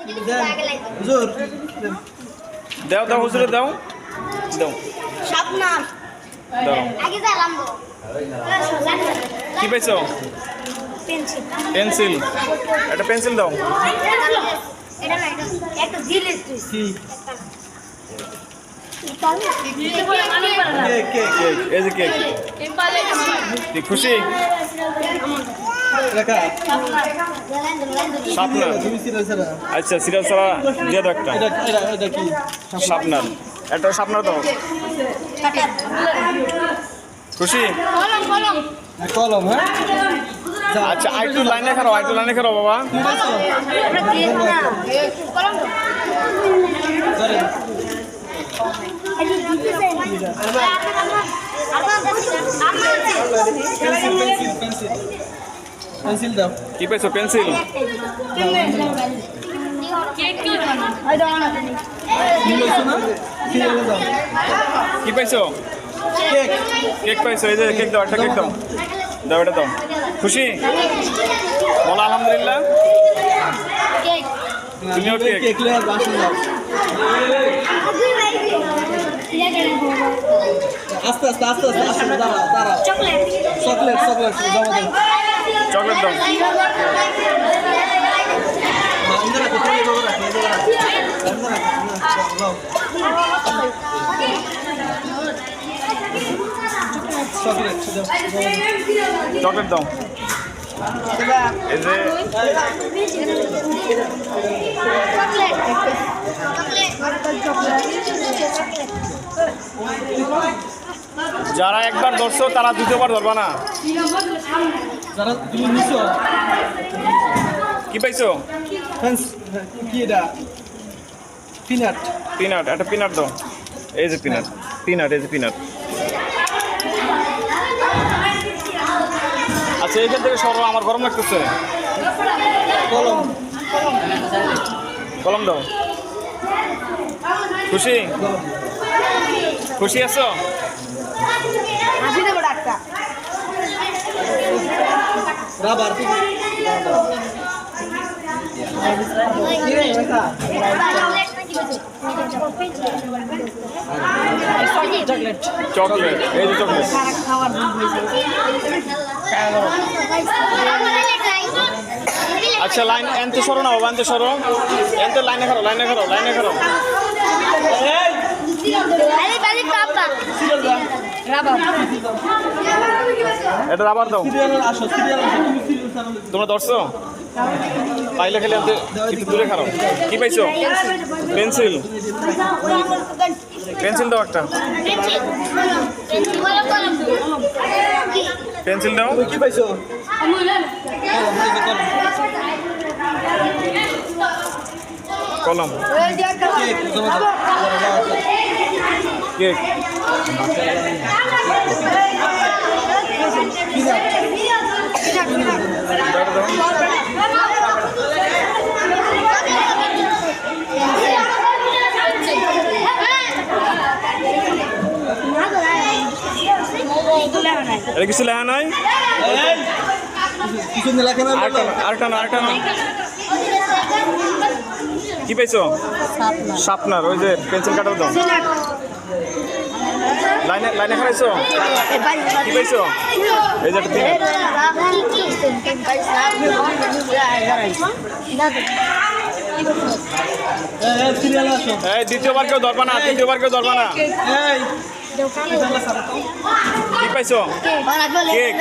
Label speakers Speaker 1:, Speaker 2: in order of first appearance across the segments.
Speaker 1: হুজুর
Speaker 2: দাও দাও হুজুরে দাও দাও
Speaker 3: শাপনার
Speaker 2: দাও
Speaker 3: আগে যাইলাম গো
Speaker 2: কি পাইছো
Speaker 3: পেন্সিল
Speaker 2: পেন্সিল একটা পেন্সিল দাও
Speaker 3: এটা না এটা একটা জিনিস তুই
Speaker 1: কি
Speaker 2: কেক এই যে কেক তুই খুশি
Speaker 1: লেখা
Speaker 2: শাপনার
Speaker 1: তুমি সিরিয়াস না
Speaker 2: আচ্ছা সিরিয়াল ছাড়া দিয়ে দাও একটা
Speaker 1: এটা কি
Speaker 2: শাপনার একটা শাপনার দাও খুশি
Speaker 1: কলম হ্যাঁ
Speaker 2: আচ্ছা আইটু লাইনে খারাপ বাবা
Speaker 1: পেন্সিল দাও
Speaker 2: কি পাইছো পেন্সিল
Speaker 1: দাও
Speaker 2: কি পাইছো
Speaker 1: কেক
Speaker 2: কেক পাইছো এই যে কেক দাও একটা কেক দাও দাও এটা দাও খুশি বলো আলহামদুলিল্লাহ তুমিও কেক
Speaker 1: কেক লয়ে বাসা যাও আস্তে আস্তে আস্তে আস্তে আস্তে দাঁড়াও
Speaker 3: চকলেট
Speaker 1: চকলেট চকলেট জমা দাও
Speaker 2: চকলেট দাও
Speaker 1: ইন্দা রাখো তুমি এভাবে রাখো এভাবে রাখো চকলেট
Speaker 2: চকলেট দাও এই যে যারা একবার ধরছো তারা দ্বিতীয়বার ধরবা না
Speaker 1: যারা তুমি নিছো
Speaker 2: কি পাইছো
Speaker 1: ফ্রেন্ডস কি এটা পিনাট
Speaker 2: পিনাট একটা পিনাট দাও এই যে পিনাট এই যে পিনাট আচ্ছা এইখান থেকে সরো আমার গরম লাগতেছে
Speaker 1: কলম
Speaker 2: কলম দাও খুশি খুশি আছো
Speaker 3: হাসি দেবো ডাক্তার
Speaker 1: রাবার
Speaker 2: চকলেট এই যে চকলেট আচ্ছা লাইন এনতে সরো না বাবা এনতে সরো এনতে লাইনে খারো এটা রাবার দাও
Speaker 1: আসো সিরিয়াল তুমি সিরিয়াল
Speaker 2: তোমরা ধরছো পাইলে খেলে এনতে একটু দূরে খারো কি পাইছো পেন্সিল দাও একটা পেন্সিল দাও
Speaker 1: কি পাইছো
Speaker 2: কলম
Speaker 1: কেক জমা দাও
Speaker 2: কেক এটা কিছু লেখা নাই
Speaker 1: কিছু লেখা না
Speaker 2: আরেকটা কি পাইছো শার্পনার ওই যে পেন্সিল কাটার দাও লাইনে খারাইছো কি পাইছো এই যে একটা
Speaker 1: সিরিয়াল আসো
Speaker 2: এই দ্বিতীয়বার কেউ ধরবা না
Speaker 1: এই
Speaker 2: কি পাইছো কেক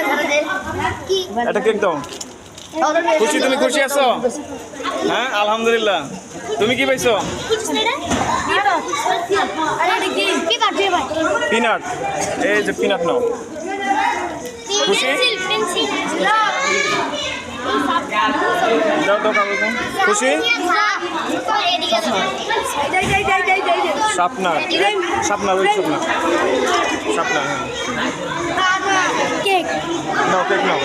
Speaker 2: একটা কেক দাও তুমি খুশি আছো হ্যাঁ আলহামদুলিল্লাহ তুমি কি পাইছো পিনাট এই যে পিনাট নাও খুশি দাও কাগজ খুশি শাপনার ওই শাপনার
Speaker 3: কেক
Speaker 2: নাও কেক নাও